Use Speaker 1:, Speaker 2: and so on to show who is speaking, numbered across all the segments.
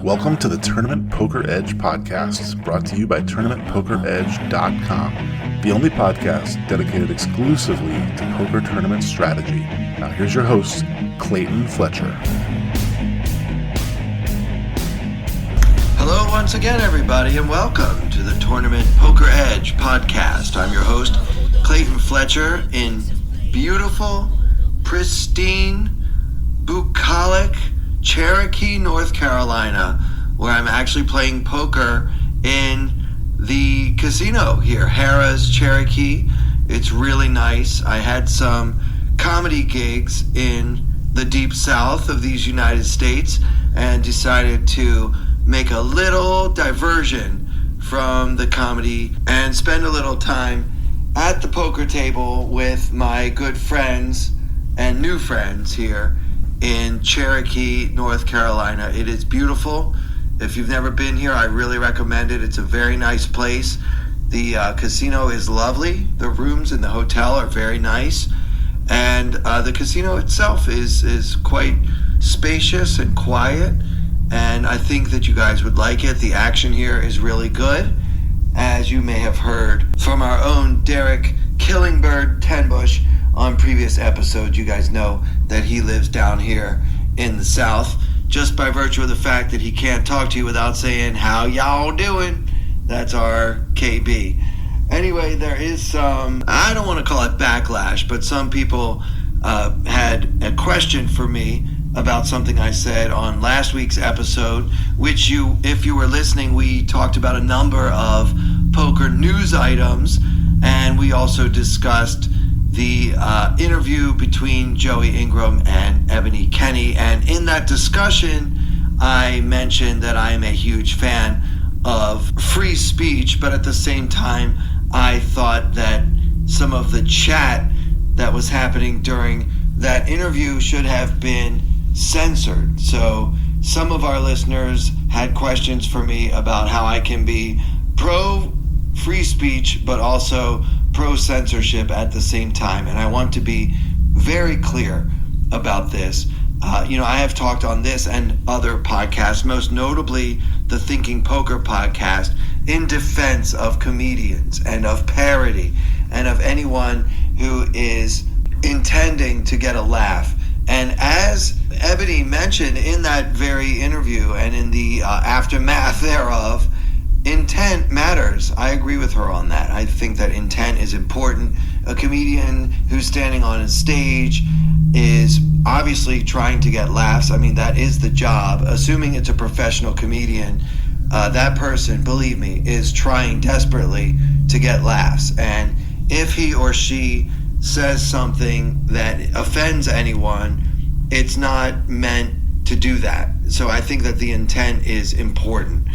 Speaker 1: Welcome to the Tournament Poker Edge podcast, brought to you by TournamentPokerEdge.com, the only podcast dedicated exclusively to poker tournament strategy. Now here's your host, Clayton Fletcher.
Speaker 2: Hello once again, everybody, and welcome to the Tournament Poker Edge podcast. I'm your host, Clayton Fletcher, in beautiful, pristine, bucolic Cherokee, North Carolina, where I'm actually playing poker in the casino here, Harrah's Cherokee. It's really nice. I had some comedy gigs in the deep south of these United States and decided to make a little diversion from the comedy and spend a little time at the poker table with my good friends and new friends here in Cherokee, North Carolina. It is beautiful. If you've never been here, I really recommend it. It's a very nice place. The casino is lovely. The rooms in the hotel are very nice. And the casino itself is quite spacious and quiet. And I think that you guys would like it. The action here is really good. As you may have heard from our own Derek Killingbird Tenbush on previous episodes, you guys know that he lives down here in the South, just by virtue of the fact that he can't talk to you without saying, "How y'all doing?" That's our KB. Anyway, there is some, I don't want to call it backlash, but some people had a question for me about something I said on last week's episode, which if you were listening, we talked about a number of poker news items, and we also discussed the interview between Joey Ingram and Ebony Kenny. And in that discussion, I mentioned that I am a huge fan of free speech, but at the same time, I thought that some of the chat that was happening during that interview should have been censored. So some of our listeners had questions for me about how I can be pro free speech, but also pro-censorship at the same time. And I want to be very clear about this. I have talked on this and other podcasts, most notably the Thinking Poker podcast, in defense of comedians and of parody and of anyone who is intending to get a laugh. And as Ebony mentioned in that very interview and in the aftermath thereof, intent matters. I agree with her on that. I think that intent is important. A comedian who's standing on a stage is obviously trying to get laughs. I mean, that is the job. Assuming it's a professional comedian, that person, believe me, is trying desperately to get laughs. And if he or she says something that offends anyone, it's not meant to do that. So I think that the intent is important.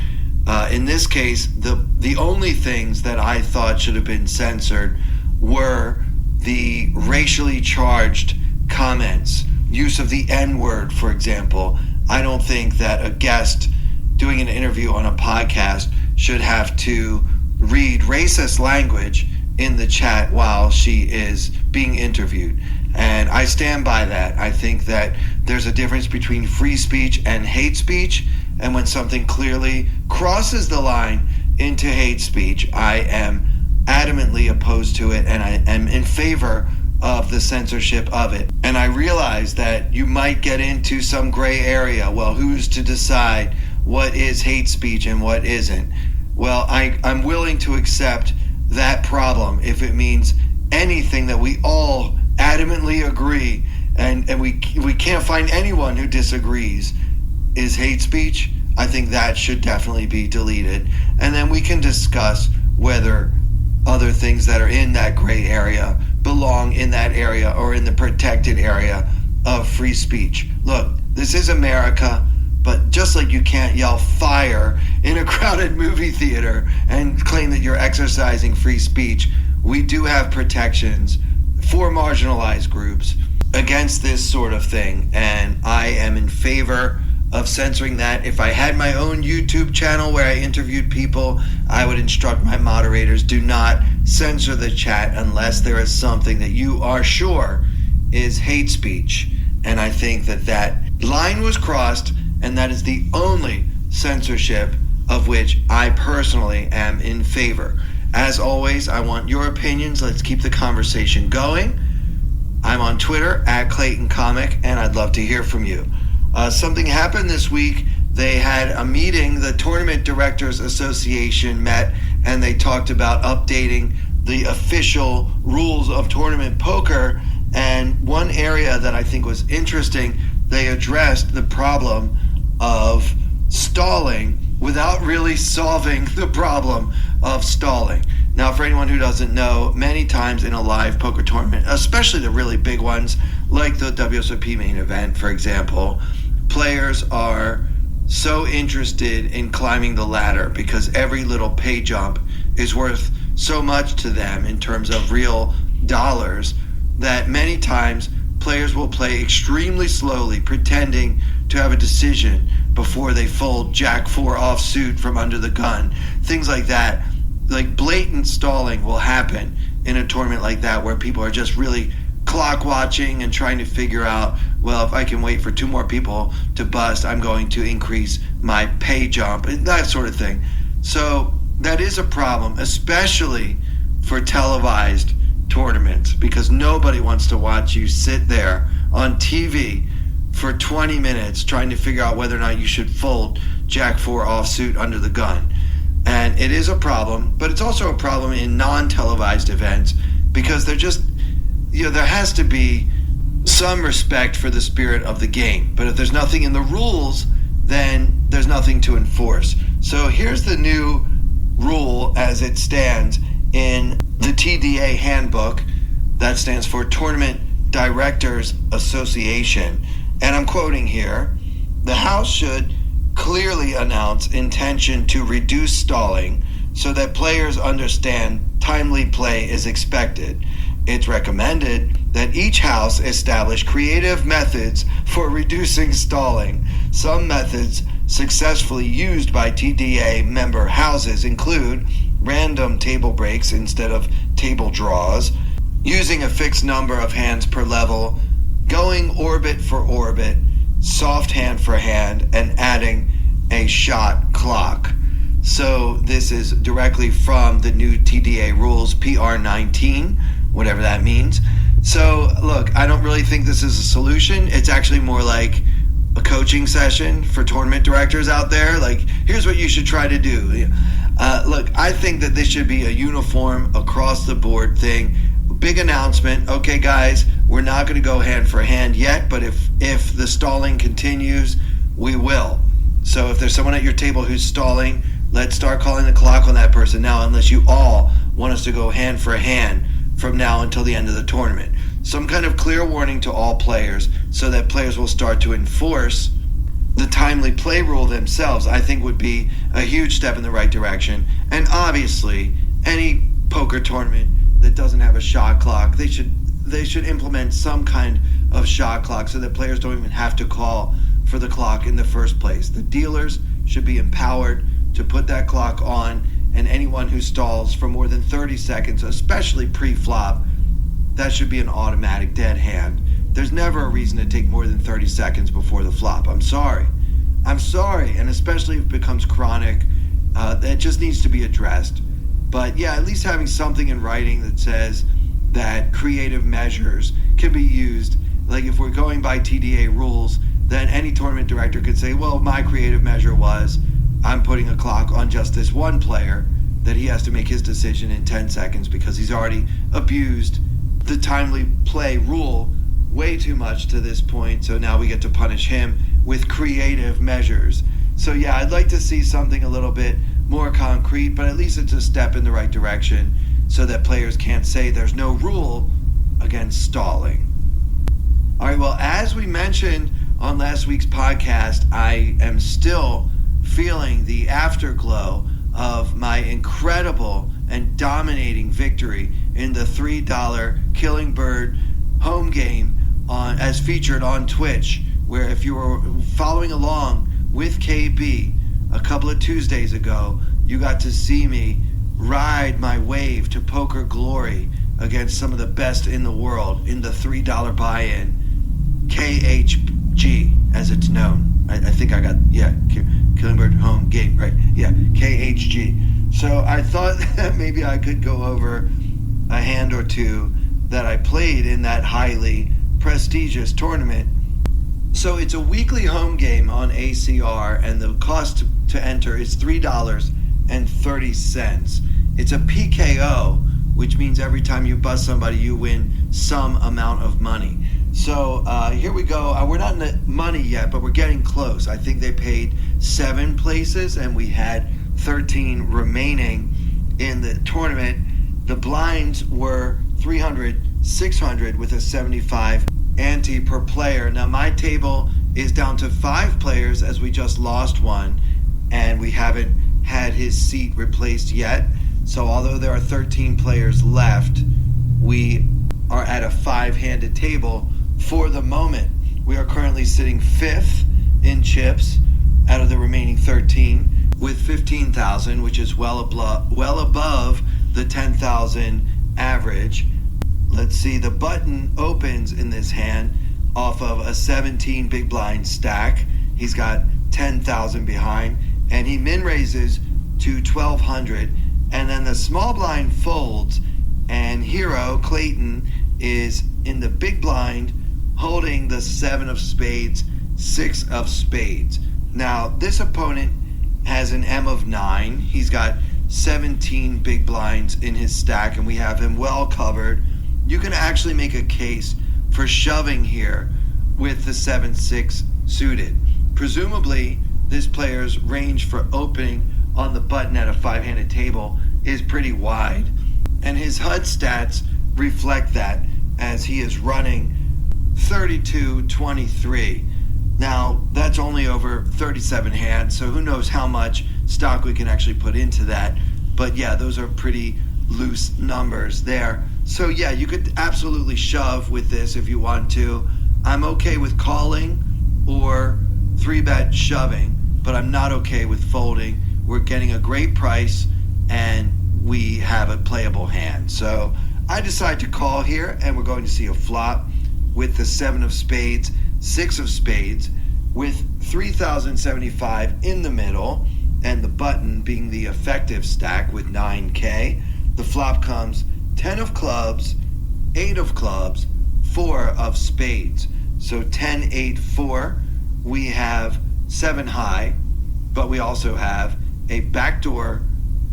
Speaker 2: In this case, the only things that I thought should have been censored were the racially charged comments, use of the N-word, for example. I don't think that a guest doing an interview on a podcast should have to read racist language in the chat while she is being interviewed. And I stand by that. I think that there's a difference between free speech and hate speech. And when something clearly crosses the line into hate speech, I am adamantly opposed to it, and I am in favor of the censorship of it. And I realize that you might get into some gray area. Well, who's to decide what is hate speech and what isn't? Well, I'm willing to accept that problem if it means anything that we all adamantly agree and we can't find anyone who disagrees is hate speech. I think that should definitely be deleted. And then we can discuss whether other things that are in that gray area belong in that area or in the protected area of free speech. Look, this is America, but just like you can't yell fire in a crowded movie theater and claim that you're exercising free speech, we do have protections for marginalized groups against this sort of thing, and I am in favor of censoring that. If I had my own YouTube channel where I interviewed people, I would instruct my moderators, do not censor the chat unless there is something that you are sure is hate speech. And I think that line was crossed, and that is the only censorship of which I personally am in favor. As always, I want your opinions. Let's keep the conversation going. I'm on Twitter at Clayton Comic, and I'd love to hear from you. Something happened this week. They had a meeting. The Tournament Directors Association met, and they talked about updating the official rules of tournament poker. And one area that I think was interesting, they addressed the problem of stalling without really solving the problem of stalling. Now, for anyone who doesn't know, many times in a live poker tournament, especially the really big ones, like the WSOP main event, for example, players are so interested in climbing the ladder because every little pay jump is worth so much to them in terms of real dollars that many times players will play extremely slowly, pretending to have a decision before they fold Jack 4 offsuit from under the gun. Things like that. Like blatant stalling will happen in a tournament like that where people are just really clock watching and trying to figure out, well, if I can wait for 2 more people to bust, I'm going to increase my pay jump, and that sort of thing. So that is a problem, especially for televised tournaments, because nobody wants to watch you sit there on TV for 20 minutes trying to figure out whether or not you should fold Jack 4 offsuit under the gun. And it is a problem, but it's also a problem in non-televised events because they're just, there has to be some respect for the spirit of the game. But if there's nothing in the rules, then there's nothing to enforce. So here's the new rule as it stands in the TDA handbook. That stands for Tournament Directors Association. And I'm quoting here, the House should clearly announce intention to reduce stalling so that players understand timely play is expected. It's recommended that each house establish creative methods for reducing stalling. Some methods successfully used by TDA member houses include random table breaks instead of table draws, using a fixed number of hands per level, going orbit for orbit, soft hand for hand, and adding a shot clock. So this is directly from the new TDA rules, PR 19, whatever that means. So look, I don't really think this is a solution. It's actually more like a coaching session for tournament directors out there. Like, here's what you should try to do. Look, I think that this should be a uniform across the board thing. Big announcement. Okay, guys, we're not going to go hand for hand yet, but if the stalling continues, we will. So if there's someone at your table who's stalling, let's start calling the clock on that person now, unless you all want us to go hand for hand from now until the end of the tournament. Some kind of clear warning to all players so that players will start to enforce the timely play rule themselves, I think would be a huge step in the right direction. And obviously, any poker tournament that doesn't have a shot clock, they should implement some kind of shot clock so that players don't even have to call for the clock in the first place. The dealers should be empowered to put that clock on, and anyone who stalls for more than 30 seconds, especially pre-flop, that should be an automatic dead hand. There's never a reason to take more than 30 seconds before the flop. I'm sorry, and especially if it becomes chronic, that just needs to be addressed. But yeah, at least having something in writing that says that creative measures can be used. Like if we're going by TDA rules, then any tournament director could say, well, my creative measure was I'm putting a clock on just this one player that he has to make his decision in 10 seconds because he's already abused the timely play rule way too much to this point. So now we get to punish him with creative measures. So yeah, I'd like to see something a little bit more concrete, but at least it's a step in the right direction so that players can't say there's no rule against stalling. All right, well, as we mentioned on last week's podcast, I am still feeling the afterglow of my incredible and dominating victory in the $3 Killingbird Home Game as featured on Twitch, where if you were following along with KB a couple of Tuesdays ago, you got to see me ride my wave to poker glory against some of the best in the world in the $3 buy-in. KHG, as it's known. I think I got, Killingbird Home Game, right? Yeah, KHG. So I thought that maybe I could go over a hand or two that I played in that highly prestigious tournament. So it's a weekly home game on ACR, and the cost to enter is $3.30. It's a PKO, which means every time you bust somebody, you win some amount of money. So here we go. We're not in the money yet, but we're getting close. I think they paid 7 places, and we had 13 remaining in the tournament. The blinds were 300, 600 with a 75 ante per player. Now my table is down to 5 players, as we just lost one, and we haven't had his seat replaced yet. So although there are 13 players left, we are at a 5-handed table for the moment. We are currently sitting 5th in chips out of the remaining 13 with 15,000, which is well above the 10,000 average. Let's see, the button opens in this hand off of a 17 big blind stack. He's got 10,000 behind, and he min raises to 1,200, and then the small blind folds, and hero Clayton is in the big blind holding the 7 of spades, 6 of spades. Now this opponent has an M of 9. He's got 17 big blinds in his stack, and we have him well covered. You can actually make a case for shoving here with the 7-6 suited. Presumably, this player's range for opening on the button at a 5-handed table is pretty wide, and his HUD stats reflect that, as he is running 32-23. Now, that's only over 37 hands, so who knows how much stock we can actually put into that. But yeah, those are pretty loose numbers there. So yeah, you could absolutely shove with this if you want to. I'm okay with calling or 3-bet shoving, but I'm not okay with folding. We're getting a great price, and we have a playable hand. So I decide to call here, and we're going to see a flop with the 7 of spades, 6 of spades, with 3,075 in the middle, and the button being the effective stack with 9K. The flop comes 10 of clubs, 8 of clubs, 4 of spades. So 10, 8, 4. We have 7 high, but we also have a backdoor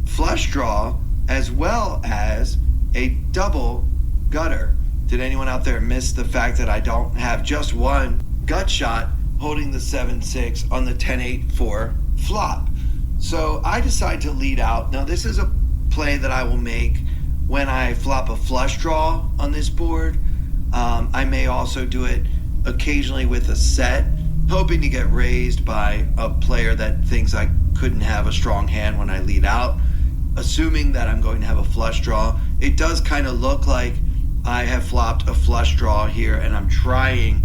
Speaker 2: flush draw as well as a double gutter. Did anyone out there miss the fact that I don't have just one gut shot holding the 7-6 on the 10-8-4 flop? So I decide to lead out. Now this is a play that I will make when I flop a flush draw on this board. I may also do it occasionally with a set, hoping to get raised by a player that thinks I couldn't have a strong hand when I lead out. Assuming that I'm going to have a flush draw, it does kind of look like I have flopped a flush draw here, and I'm trying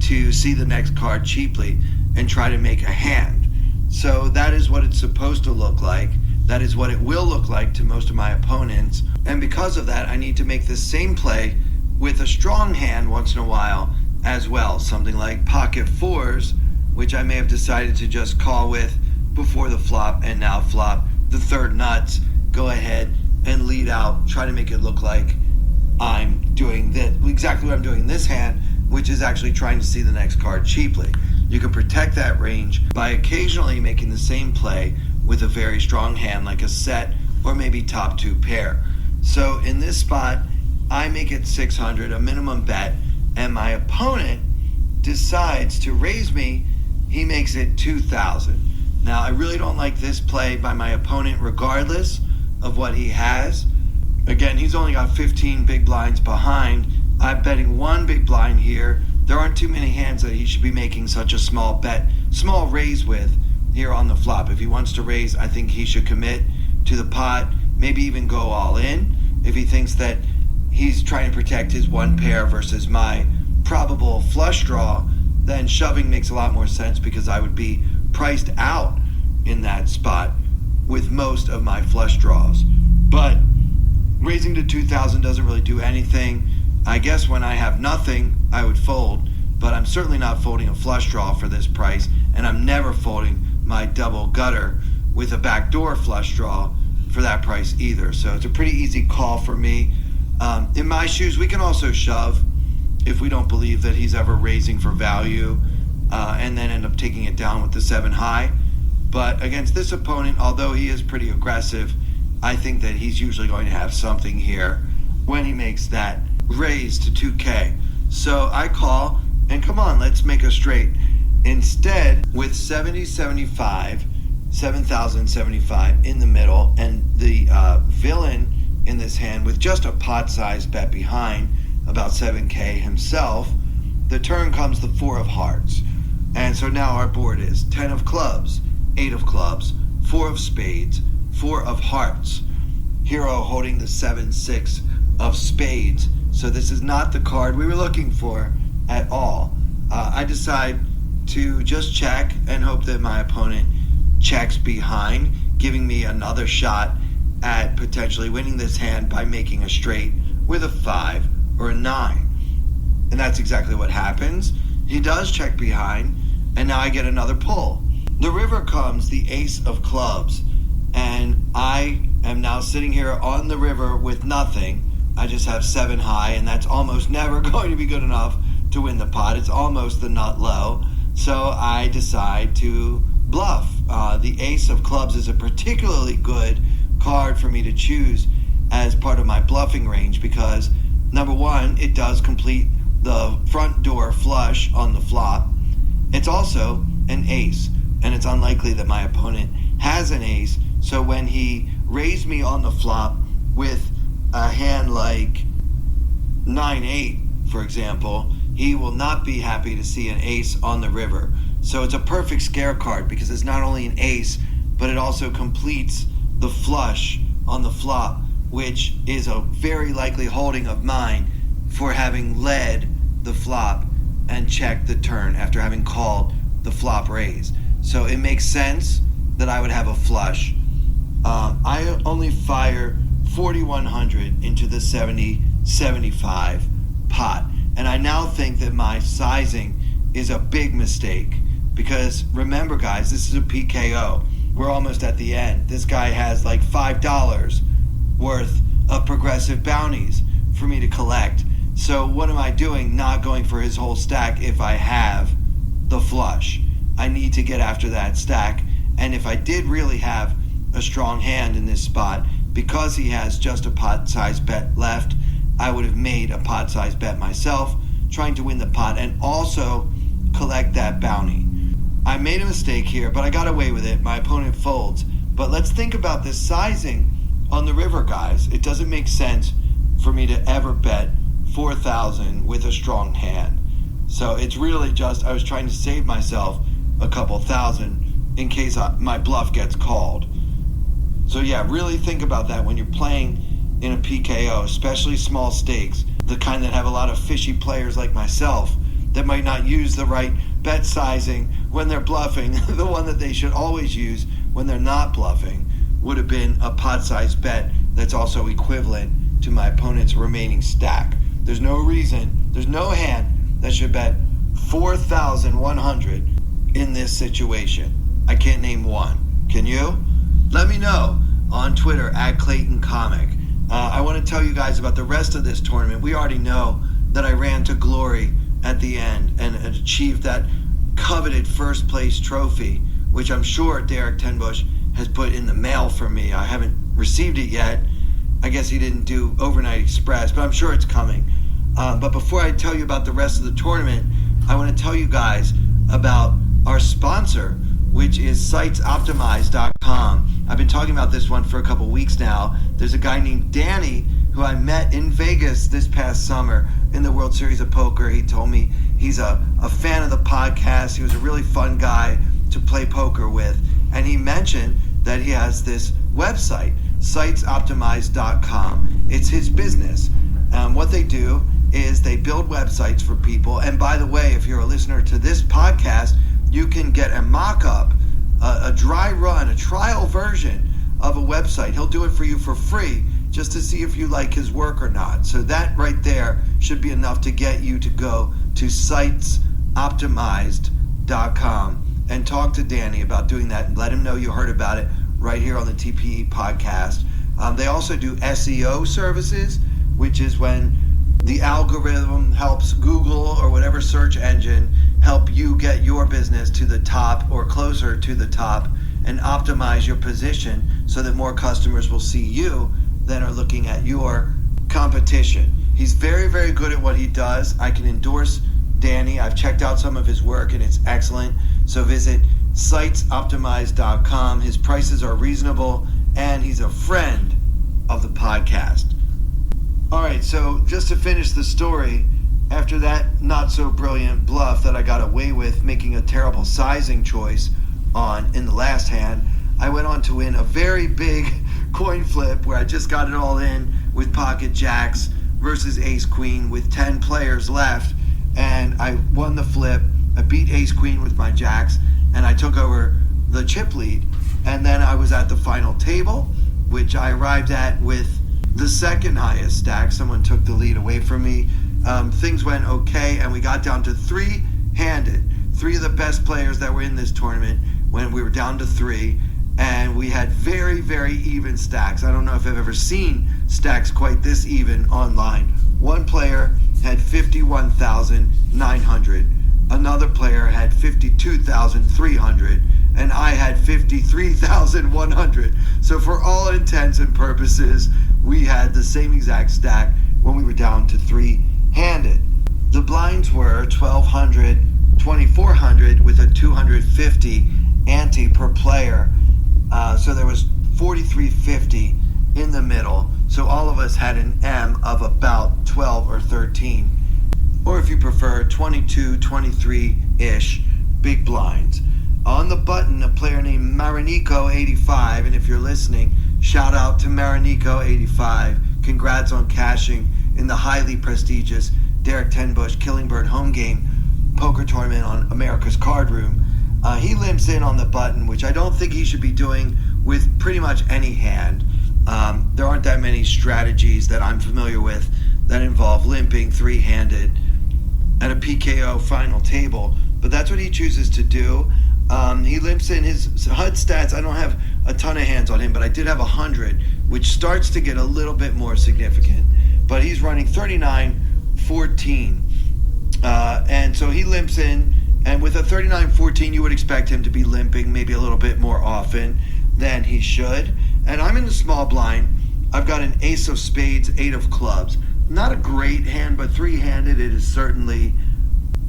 Speaker 2: to see the next card cheaply and try to make a hand. So that is what it's supposed to look like. That is what it will look like to most of my opponents. And because of that, I need to make the same play with a strong hand once in a while as well. Something like pocket 4s, which I may have decided to just call with before the flop, and now flop the 3rd nuts, go ahead and lead out, try to make it look like I'm doing this, exactly what I'm doing in this hand, which is actually trying to see the next card cheaply. You can protect that range by occasionally making the same play with a very strong hand like a set or maybe top 2 pair. So in this spot, I make it 600, a minimum bet, and my opponent decides to raise me. He makes it 2,000. Now I really don't like this play by my opponent regardless of what he has. Again, he's only got 15 big blinds behind. I'm betting 1 big blind here. There aren't too many hands that he should be making such a small raise with here on the flop. If he wants to raise, I think he should commit to the pot, maybe even go all in. If he thinks that he's trying to protect his 1 pair versus my probable flush draw, then shoving makes a lot more sense because I would be priced out in that spot with most of my flush draws. But raising to 2,000 doesn't really do anything. I guess when I have nothing, I would fold, but I'm certainly not folding a flush draw for this price, and I'm never folding my double gutter with a backdoor flush draw for that price either. So it's a pretty easy call for me. In my shoes, we can also shove if we don't believe that he's ever raising for value, and then end up taking it down with the 7 high. But against this opponent, although he is pretty aggressive, I think that he's usually going to have something here when he makes that raise to 2K. So I call, and come on, let's make a straight. Instead, with 7,075 in the middle, and the villain in this hand with just a pot-sized bet behind, about 7K himself, the turn comes the 4 of hearts. And so now our board is 10 of clubs, 8 of clubs, 4 of spades, 4 of hearts. Hero holding the 7-6 of spades. So this is not the card we were looking for at all. I decide to just check and hope that my opponent checks behind, giving me another shot at potentially winning this hand by making a straight with a 5 or a 9. And that's exactly what happens. He does check behind, and now I get another pull. The river comes the ace of clubs, and I am now sitting here on the river with nothing. I just have 7 high, and that's almost never going to be good enough to win the pot. It's almost the nut low. So I decide to bluff. The ace of clubs is a particularly good card for me to choose as part of my bluffing range because, number one, it does complete the front door flush on the flop. It's also an ace, and it's unlikely that my opponent has an ace. So when he raised me on the flop with a hand like 9-8, for example, he will not be happy to see an ace on the river. So it's a perfect scare card because it's not only an ace, but it also completes the flush on the flop, which is a very likely holding of mine for having led the flop and checked the turn after having called the flop raise. So it makes sense that I would have a flush. I only fire 4,100 into the 70-75 pot. And I now think that my sizing is a big mistake because remember, guys, this is a PKO. We're almost at the end. This guy has like $5 worth of progressive bounties for me to collect. So what am I doing not going for his whole stack if I have the flush? I need to get after that stack. And if I did really have a strong hand in this spot, because he has just a pot-sized bet left, I would have made a pot-sized bet myself, trying to win the pot and also collect that bounty. I made a mistake here, but I got away with it. My opponent folds. But let's think about this sizing on the river, guys. It doesn't make sense for me to ever bet 4,000 with a strong hand. So it's really just I was trying to save myself a couple thousand in case my bluff gets called. So yeah, really think about that when you're playing in a PKO, especially small stakes, the kind that have a lot of fishy players like myself that might not use the right bet sizing when they're bluffing. The one that they should always use when they're not bluffing would have been a pot-sized bet that's also equivalent to my opponent's remaining stack. There's no reason, there's no hand that should bet 4,100 in this situation. I can't name one. Can you? Let me know on Twitter at Clayton Comic. I want to tell you guys about the rest of this tournament. We already know that I ran to glory at the end and achieved that coveted first place trophy, which I'm sure Derek Tenbush has put in the mail for me. I haven't received it yet. I guess he didn't do overnight express, but I'm sure it's coming. But before I tell you about the rest of the tournament, I want to tell you guys about our sponsor, which is sitesoptimize.com. I've been talking about this one for a couple weeks now. There's a guy named Danny who I met in Vegas this past summer in the World Series of Poker. He told me he's a fan of the podcast. He was a really fun guy to play poker with. And he mentioned that he has this website, sitesoptimize.com. It's his business. What they do is they build websites for people. And by the way, if you're a listener to this podcast, you can get a mock-up, a dry run, a trial version of a website. He'll do it for you for free just to see if you like his work or not. So that right there should be enough to get you to go to sitesoptimize.com. optimized.com and talk to Danny about doing that and let him know you heard about it right here on the TPE podcast. They also do SEO services, which is when the algorithm helps Google or whatever search engine help you get your business to the top or closer to the top and optimize your position so that more customers will see you than are looking at your competition. He's very, very good at what he does. I can endorse Danny. I've checked out some of his work and it's excellent. So visit sitesoptimized.com. His prices are reasonable and he's a friend of the podcast. All right, so just to finish the story, after that not so brilliant bluff that I got away with making a terrible sizing choice on in the last hand, I went on to win a very big coin flip where I just got it all in with pocket jacks versus ace queen with 10 players left, and I won the flip. I beat ace queen with my jacks and I took over the chip lead, and then I was at the final table, which I arrived at with the second highest stack. Someone took the lead away from me. Things went okay and we got down to three-handed. Three of the best players that were in this tournament when we were down to three, and we had very, very even stacks. I don't know if I've ever seen stacks quite this even online. One player had 51,900, another player had 52,300, and I had 53,100. So for all intents and purposes, we had the same exact stack when we were down to three-handed. The blinds were 1,200, 2,400 with a 250 ante per player. So there was 4,350 in the middle. So all of us had an M of about 12 or 13. Or if you prefer, 22, 23-ish big blinds. On the button, a player named Marinico85, and if you're listening, shout out to Marinico85. Congrats on cashing in the highly prestigious Derek Tenbush Killingbird Home Game poker tournament on America's Card Room. He limps in on the button, which I don't think he should be doing with pretty much any hand. There aren't that many strategies that I'm familiar with that involve limping three-handed at a PKO final table, but that's what he chooses to do. He limps in his HUD stats. I don't have a ton of hands on him, but I did have 100, which starts to get a little bit more significant. But he's running 39-14. And so he limps in, and with a 39-14, you would expect him to be limping maybe a little bit more often than he should. And I'm in the small blind. I've got an ace of spades, 8 of clubs. Not a great hand, but three-handed, it is certainly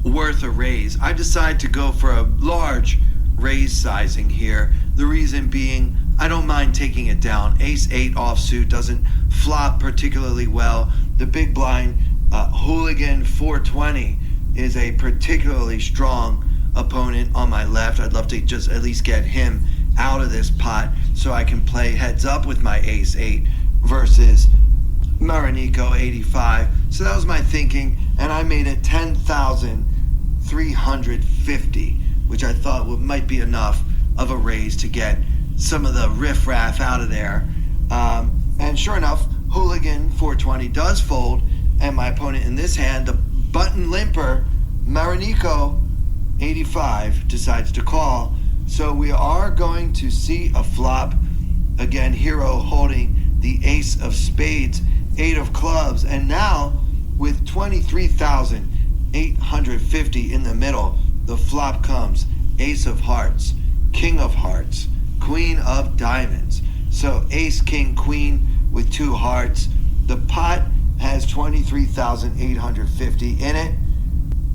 Speaker 2: worth a raise. I decide to go for a large raise sizing here. The reason being, I don't mind taking it down. Ace-8 offsuit doesn't flop particularly well. The big blind, Hooligan 420, is a particularly strong opponent on my left. I'd love to just at least get him out of this pot so I can play heads up with my ace-8 versus Marinico85. So that was my thinking, and I made it 10,350, which I thought might be enough of a raise to get some of the riffraff out of there. And sure enough, Hooligan 420 does fold, and my opponent in this hand, the button limper, Marinico85, decides to call. So we are going to see a flop. Again, Hero holding the ace of spades, 8 of clubs, and now with 23,850 in the middle, the flop comes ace of hearts, king of hearts, queen of diamonds. So ace, king, queen with 2 hearts. The pot has 23,850 in it.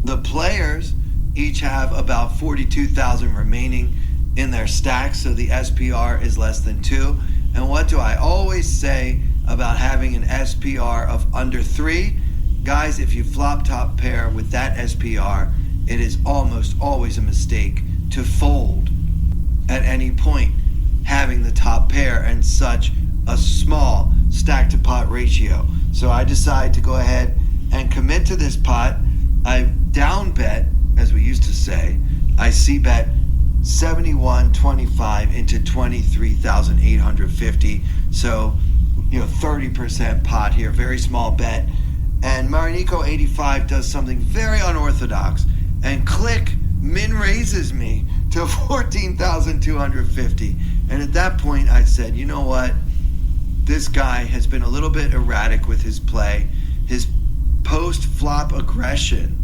Speaker 2: The players each have about 42,000 remaining in their stacks, so the SPR is less than 2. And what do I always say about having an SPR of under 3? Guys, if you flop top pair with that SPR, it is almost always a mistake to fold at any point, having the top pair and such a small stack to pot ratio. So I decide to go ahead and commit to this pot. I down bet, as we used to say. I C bet 71.25 into 23,850. So, 30% pot here, very small bet. And Marinico85 does something very unorthodox. and click, min raises me to 14,250. And at that point I said, you know what? This guy has been a little bit erratic with his play. His post-flop aggression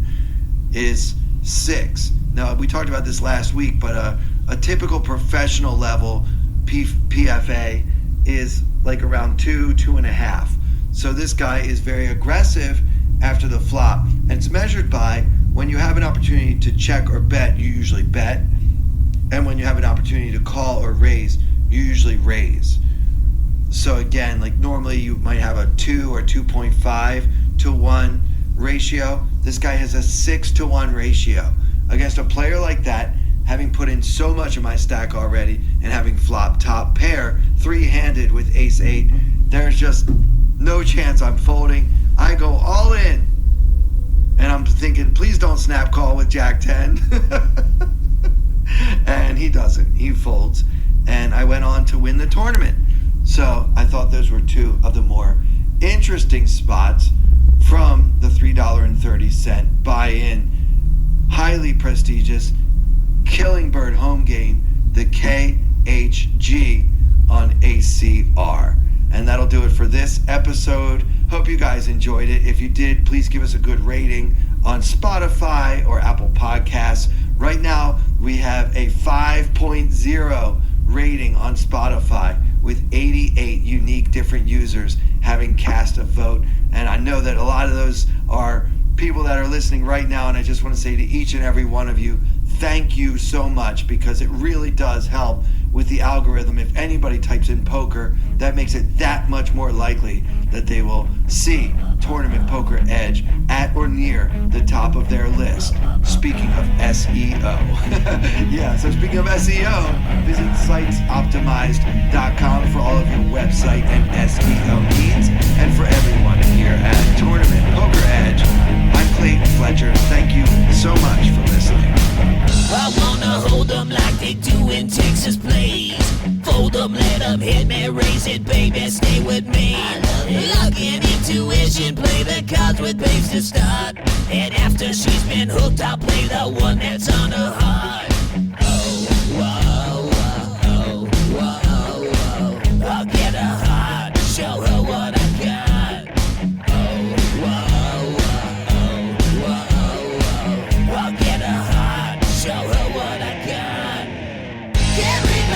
Speaker 2: is 6. Now, we talked about this last week, but a typical professional level PFA is like around 2.5. So this guy is very aggressive after the flop. And it's measured by when you have an opportunity to check or bet, you usually bet. And when you have an opportunity to call or raise, you usually raise. So again, like normally you might have a 2 or 2.5 to 1 ratio. This guy has a 6 to 1 ratio. Against a player like that, having put in so much of my stack already and having flop top pair, 3-handed with ace-8, there's just no chance I'm folding. I go all in. And I'm thinking, please don't snap call with Jack-10. And he doesn't. He folds. And I went on to win the tournament. So I thought those were two of the more interesting spots from the $3.30 buy-in, highly prestigious Killingbird Home Game, the KHG on ACR. And that'll do it for this episode. Hope you guys enjoyed it. If you did, please give us a good rating on Spotify or Apple Podcasts. Right now, we have a 5.0 rating on Spotify with 88 unique different users having cast a vote. And I know that a lot of those are people that are listening right now, and I just want to say to each and every one of you, thank you so much, because it really does help with the algorithm. If anybody types in poker, that makes it that much more likely that they will see Tournament Poker Edge at or near the top of their list. Speaking of SEO. Yeah, so speaking of SEO, visit sitesoptimized.com for all of your website and SEO needs. And for everyone here at Tournament Poker Edge, I'm Clayton Fletcher. Thank you so much for listening.
Speaker 3: I wanna hold them like they do in Texas, please. Fold them, let them hit me, raise it, baby, stay with me. Luck and intuition, play the cards with babes to start. And after she's been hooked, I'll play the one that's on her heart. Oh, whoa, whoa, whoa, whoa. I'll get her heart, show her what I got. Oh, whoa, whoa, whoa, whoa. I'll get her heart, show her what I got. Can't read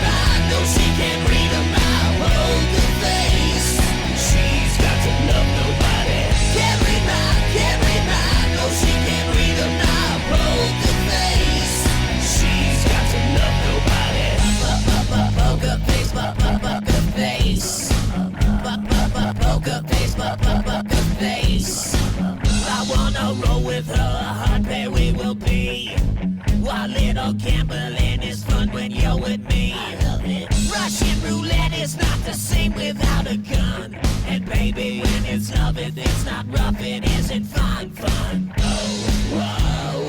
Speaker 3: mine, no she can't read a mile. Poker face, she's got to love nobody. Can't read mine, no she can't read a mile. Poker face, she's got to love nobody. Poker face, poker face. Poker face, poker face. I wanna roll with her, a hard pair we will be. While little gambling is fun when you're with me. I love it. Russian roulette is not the same without a gun. And baby, when it's love, it's not rough, it isn't fun. Oh, whoa,